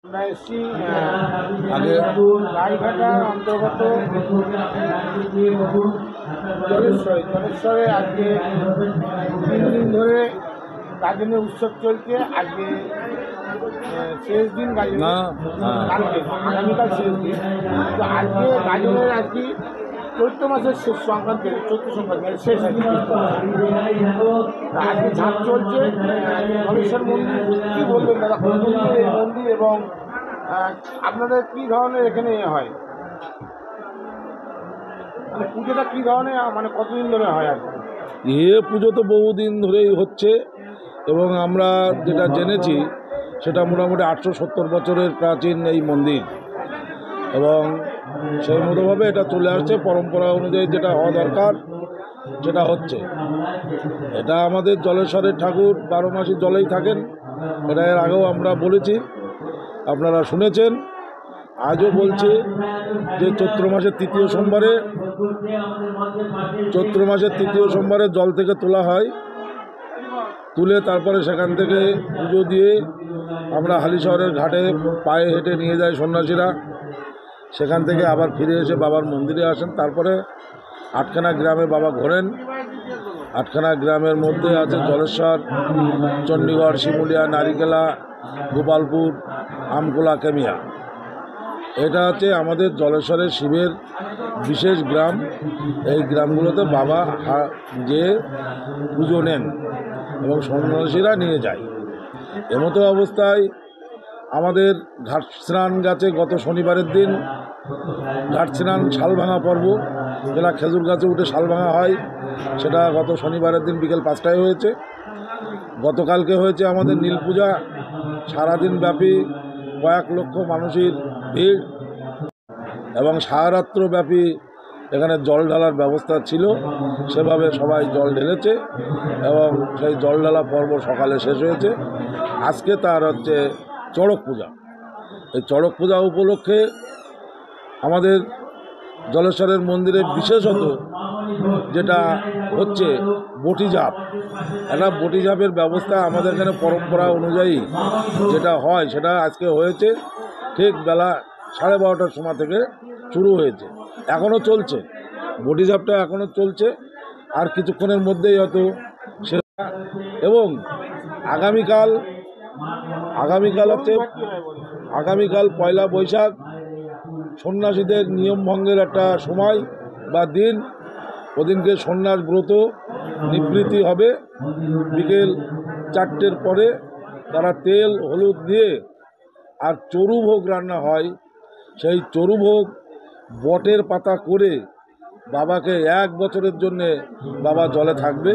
আমরা এসছি আগে গাইঘাটার অন্তর্গত জলেশ্বরে আজকে 3 দিন ধরে গাজনের উৎসব চলছে। আজকে শেষ দিন গাজনের, আগামীকাল শেষ দিন। তো আজকে গাজনের আর কি চৈত্র মাসের শেষ সংক্রান্তি, চৈত্র সংক্রান্তি শেষ আজকে ঝাঁপ চলছে। জলেশ্বর মন্দির কী বলবেন দাদা, এই মন্দির এবং আপনাদের কী ধরনের এখানে হয়, মানে পুজোটা কী ধরনের, মানে কতদিন ধরে হয়? আর পুজো তো বহুদিন ধরেই হচ্ছে এবং আমরা যেটা জেনেছি সেটা মোটামুটি 870 বছরের প্রাচীন এই মন্দির এবং সেই মতোভাবে এটা চলে আসছে। পরম্পরা অনুযায়ী যেটা হওয়া দরকার সেটা হচ্ছে। এটা আমাদের জলেশ্বরের ঠাকুর 12 মাসই জলেই থাকেন, এটা এর আগেও আমরা বলেছি, আপনারা শুনেছেন। আজও বলছি যে চৈত্র মাসের তৃতীয় সোমবারে জল থেকে তোলা হয়, তুলে তারপরে সেখান থেকে পুজো দিয়ে আমরা হালিশহরের ঘাটে পায়ে হেঁটে নিয়ে যাই সন্ন্যাসীরা। সেখান থেকে আবার ফিরে এসে বাবার মন্দিরে আসেন। তারপরে 8খানা গ্রামে বাবা ঘোরেন। 8খানা গ্রামের মধ্যে আছে জলেশ্বর, চণ্ডীগড়, শিমুলিয়া, নারিকেলা, গোপালপুর, আমকোলা, কেমিয়া। এটা হচ্ছে আমাদের জলেশ্বরের শিবের বিশেষ গ্রাম। এই গ্রামগুলোতে বাবা যে পুজো নেন এবং সন্ন্যাসীরা নিয়ে যায়। এমতো অবস্থায় আমাদের ঘাট স্নান গাছে গত শনিবারের দিন ঘাট স্নান শাল ভাঙা পর্ব, যেটা খেজুর গাছে উঠে শাল ভাঙা হয়, সেটা গত শনিবারের দিন বিকেল 5টায় হয়েছে। গতকালকে হয়েছে আমাদের নীল পূজা, সারাদিন ব্যাপী কয়েক লক্ষ মানুষের ভিড় এবং সারারাত্র ব্যাপী এখানে জল ঢালার ব্যবস্থা ছিল, সেভাবে সবাই জল ঢেলেছে এবং সেই জল ঢালা পর্ব সকালে শেষ হয়েছে। আজকে তার হচ্ছে চড়ক পূজা। এই চড়ক পূজা উপলক্ষে আমাদের জলেশ্বরের মন্দিরে বিশেষত যেটা হচ্ছে বটিঝাঁপ, একটা বটিঝাঁপের ব্যবস্থা আমাদের এখানে পরম্পরা অনুযায়ী যেটা হয় সেটা আজকে হয়েছে। ঠিক বেলা 12:30টার সময় থেকে শুরু হয়েছে, এখনও চলছে। বটিঝাঁপটা এখনও চলছে, আর কিছুক্ষণের মধ্যেই হয়তো সেটা। এবং আগামীকাল 1লা বৈশাখ, সন্ন্যাসীদের নিয়ম ভঙ্গের একটা সময় বা দিন। ওদিনকে সন্ন্যাস ব্রত নিবৃত্তি হবে। বিকেল 4টের পরে তারা তেল হলুদ দিয়ে আর চরুভোগ রান্না হয়। সেই চরুভোগ বটের পাতা করে বাবাকে 1 বছরের জন্যে বাবা জলে থাকবে।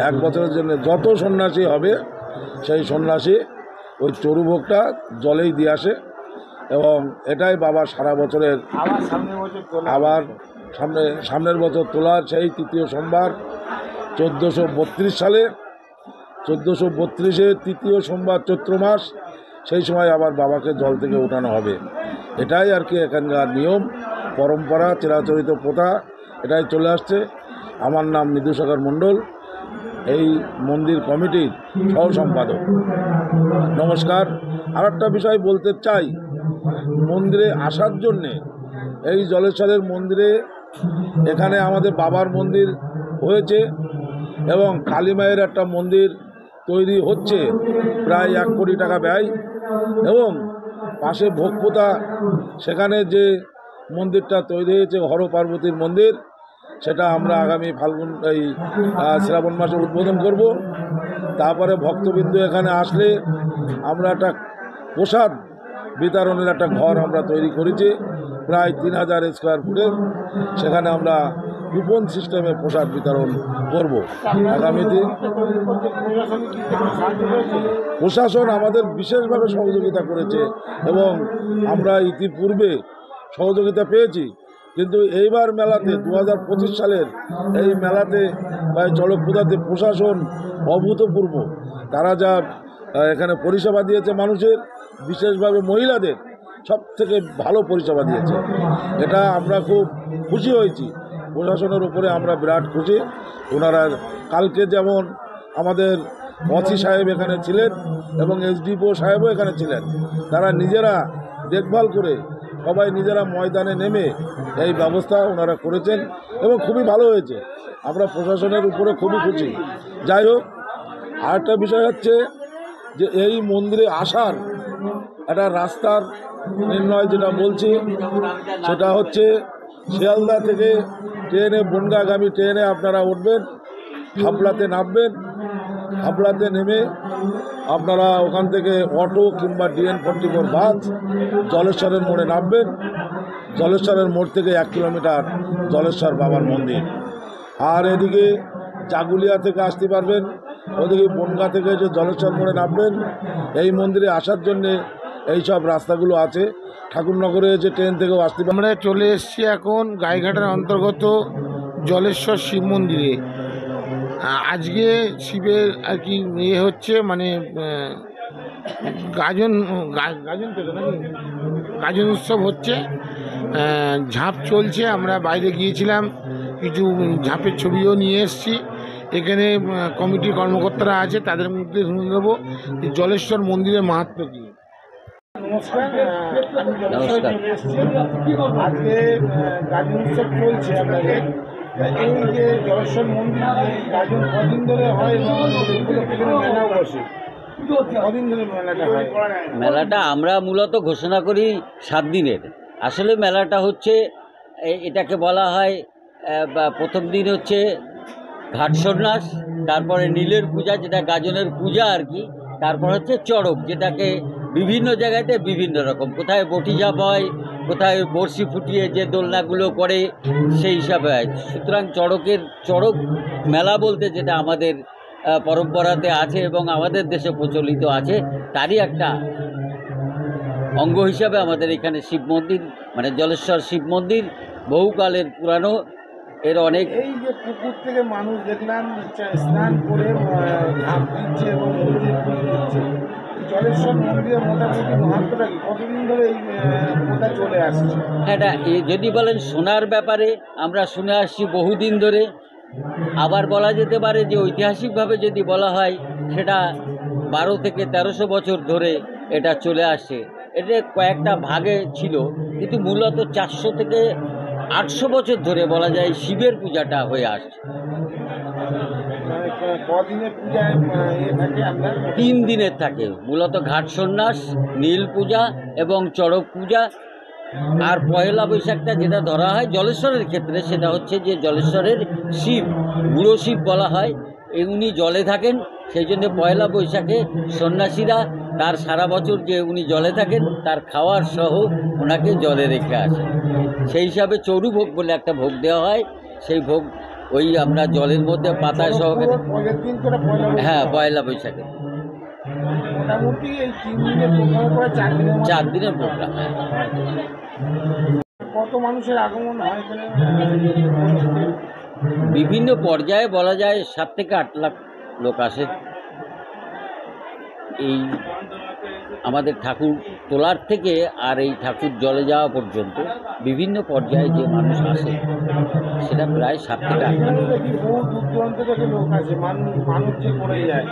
1 বছরের জন্য যত সন্ন্যাসী হবে সেই সন্ন্যাসী ওই চরুভোগটা জলেই দিয়ে আসে এবং এটাই বাবা সারা বছরের আবার সামনের বছর তোলার সেই তৃতীয় সোমবার 1432 সালে 1432-এর তৃতীয় সোমবার চৈত্র মাস, সেই সময় আবার বাবাকে জল থেকে উঠানো হবে। এটাই আর কি এখানকার নিয়ম, পরম্পরা, চিরাচরিত প্রথা, এটাই চলে আসছে। আমার নাম নিদুসাগর মণ্ডল, এই মন্দির কমিটির সহ সম্পাদক। নমস্কার। আর একটা বিষয় বলতে চাই, মন্দিরে আসার জন্যে এই জলেশ্বরের মন্দিরে এখানে আমাদের বাবার মন্দির হয়েছে এবং কালী মায়ের একটা মন্দির তৈরি হচ্ছে, প্রায় 1 কোটি টাকা ব্যয়। এবং পাশে ভোগপোতা, সেখানে যে মন্দিরটা তৈরি হয়েছে হর পার্বতীর মন্দির, সেটা আমরা আগামী শ্রাবণ মাসে উদ্বোধন করব। তারপরে ভক্তবিন্দু এখানে আসলে আমরা একটা প্রসাদ বিতরণের একটা ঘর আমরা তৈরি করেছি, প্রায় 3000 স্কোয়ার ফুটের। সেখানে আমরা কুপন সিস্টেমে প্রসাদ বিতরণ করব আগামীতে। প্রশাসন আমাদের বিশেষভাবে সহযোগিতা করেছে এবং আমরা ইতিপূর্বে সহযোগিতা পেয়েছি, কিন্তু এইবার মেলাতে 2025 সালের এই মেলাতে বা চড়ক পূজাতে প্রশাসন অভূতপূর্ব। তারা যা এখানে পরিষেবা দিয়েছে মানুষের, বিশেষভাবে মহিলাদের সব থেকে ভালো পরিষেবা দিয়েছে। এটা আমরা খুব খুশি হয়েছি, প্রশাসনের উপরে আমরা বিরাট খুশি। ওনারা কালকে যেমন আমাদের ওসি সাহেব এখানে ছিলেন এবং এসডিপিও সাহেবও এখানে ছিলেন, তারা নিজেরা দেখভাল করে সবাই নিজেরা ময়দানে নেমে এই ব্যবস্থা ওনারা করেছেন এবং খুবই ভালো হয়েছে। আমরা প্রশাসনের উপরে খুবই খুশি। যাই হোক, আরেকটা বিষয় হচ্ছে যে এই মন্দিরে আসার একটা রাস্তার নির্ণয় যেটা বলছি, সেটা হচ্ছে শিয়ালদা থেকে ট্রেনে, বনগাঁগামী ট্রেনে আপনারা উঠবেন, হাবড়াতে নামবেন, হাবড়াতে নেমে আপনারা ওখান থেকে অটো কিংবা DN44 বাস জলেশ্বরের মোড়ে নামবেন। জলেশ্বরের মোড় থেকে 1 কিলোমিটার জলেশ্বর বাবার মন্দির। আর এদিকে জাগুলিয়া থেকে আসতে পারবেন, ওদিকে বনগাঁ থেকে যে জলেশ্বর মোড়ে নামবেন। এই মন্দিরে আসার জন্যে এই সব রাস্তাগুলো আছে। ঠাকুরনগরে যে ট্রেন থেকেও আসতে পারবেন। আমরা চলে এসেছি এখন গাইঘাটার অন্তর্গত জলেশ্বর শিব মন্দিরে। আজকে শিবের আর কি ইয়ে হচ্ছে, মানে গাজন থেকে নাকি গাজন উৎসব হচ্ছে, ঝাঁপ চলছে। আমরা বাইরে গিয়েছিলাম, কিছু ঝাঁপের ছবিও নিয়ে এসেছি। এখানে কমিটির কর্মকর্তারা আছে, তাদের মধ্যে শুনে দেবো যে জলেশ্বর মন্দিরের মাহাত্ম্য কী। নমস্কার, আমি জলেশ্বরে চলে এসেছি। আজকে গাজন উৎসব চলছে আপনাদের। এই যে জলেশ্বর মন্দিরে গাজন কদিন ধরে হয় এবং মেলাও বসে, কদিন ধরে মেলাটা হয়? মেলাটা আমরা মূলত ঘোষণা করি 7 দিনের। আসলে মেলাটা হচ্ছে এটাকে বলা হয় প্রথম দিন হচ্ছে ঘাট সন্ন্যাস, তারপরে নীলের পূজা যেটা গাজনের পূজা আর কি, তারপর হচ্ছে চড়ক, যেটাকে বিভিন্ন জায়গাতে বিভিন্ন রকম, কোথায় বটি ঝাঁপ হয়, কোথায় বড়শি ফুটিয়ে যে দোলনাগুলো করে সেই হিসাবে হয়। সুতরাং চড়ক মেলা বলতে যেটা আমাদের পরম্পরাতে আছে এবং আমাদের দেশে প্রচলিত আছে, তারই একটা অঙ্গ হিসাবে আমাদের এখানে শিব মন্দির, মানে জলেশ্বর শিব মন্দির বহুকালের পুরানো। এর অনেক এই যে পুকুর থেকে মানুষ দেখলাম স্নান করে ঝাঁপ দিচ্ছে এবং মন্দির পুজো দিচ্ছে, জলেশ্বর মন্দিরের মোটামুটি মাহাত্ম্যটা কি, কতদিন ধরে এই প্রথা চলে আসছে? এটা যদি বলেন শোনার ব্যাপারে, আমরা শুনে আসছি বহুদিন ধরে। আবার বলা যেতে পারে যে ঐতিহাসিকভাবে যদি বলা হয়, সেটা 1200 থেকে 1300 বছর ধরে এটা চলে আসছে। এটা কয়েকটা ভাগে ছিল, কিন্তু মূলত 400 থেকে 800 বছর ধরে বলা যায় শিবের পূজাটা হয়ে আসছে। কদিনের পূজায় থাকে আপনার? 3 দিনের থাকে, মূলত ঘাট সন্ন্যাস, নীল পূজা এবং চড়ক পূজা। আর পয়লা বৈশাখটা যেটা ধরা হয় জলেশ্বরের ক্ষেত্রে, সেটা হচ্ছে যে জলেশ্বরের শিব, বুড়ো শিব বলা হয়, উনি জলে থাকেন। সেই জন্য পয়লা বৈশাখে সন্ন্যাসীরা তার সারা বছর যে উনি জলে থাকেন তার খাওয়ার সহ ওনাকে জলে রেখে আসে। সেই হিসাবে চড়ু ভোগ বলে একটা ভোগ দেওয়া হয়। সেই ভোগ ওই আমরা জলের মধ্যে পাতায় সহকারে, হ্যাঁ, পয়লা বৈশাখে। মোটামুটি এই 3 দিনের প্রোগ্রামের পরে 4 দিনের প্রোগ্রাম। হ্যাঁ, কত মানুষের আগমন হয় এখানে? বিভিন্ন পর্যায়ে বলা যায় 7 থেকে 8 লাখ লোক আসে। এই আমাদের ঠাকুর তোলার থেকে আর এই ঠাকুর জলে যাওয়া পর্যন্ত বিভিন্ন পর্যায়ে যে মানুষ আসে, সেটা প্রায় 7 থেকে 8 লাখ। দেখি বহু দূর দূরান্ত থেকে লোক আসে, মানুষ যে করে যায়,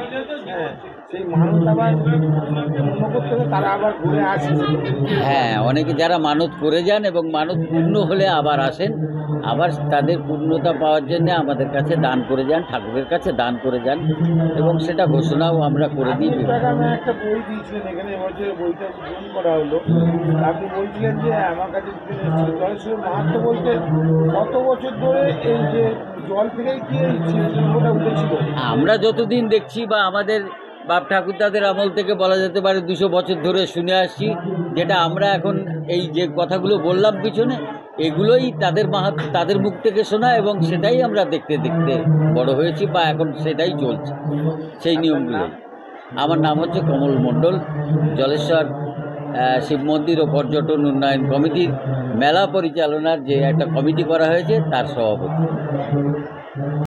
হ্যাঁ, সেই মানুষ আবার পূর্ণ করতে হলে তারা আবার ঘুরে আসে। হ্যাঁ, অনেকে যারা মানত করে যান এবং মানত পূর্ণ হলে আবার আসেন, আবার তাদের পূর্ণতা পাওয়ার জন্য আমাদের কাছে দান করে যান, ঠাকুরের কাছে দান করে যান, এবং সেটা ঘোষণাও আমরা করে দিই। আমি একটা বই দিয়েছিলেন এখানে, এবছর বইটা গ্রহণ করা হলো। আপনি বলছিলেন যে আমার কাছে জলেশ্বরের মাহাত্ম্য বলতে কত বছর ধরে এই যে জল থেকেই কি এই শিল্পটা উঠেছিল? আমরা যতদিন দেখছি বা আমাদের বাপ ঠাকুরদাদের আমল থেকে বলা যেতে পারে 200 বছর ধরে শুনে আসছি, যেটা আমরা এখন এই যে কথাগুলো বললাম পিছনে, এগুলোই তাদের মুখ থেকে শোনা, এবং সেটাই আমরা দেখতে দেখতে বড় হয়েছি বা এখন সেটাই চলছে, সেই নিয়মগুলো। আমার নাম হচ্ছে কমল মণ্ডল, জলেশ্বর শিব মন্দির ও পর্যটন উন্নয়ন কমিটির মেলা পরিচালনার যে একটা কমিটি করা হয়েছে তার সভাপতি।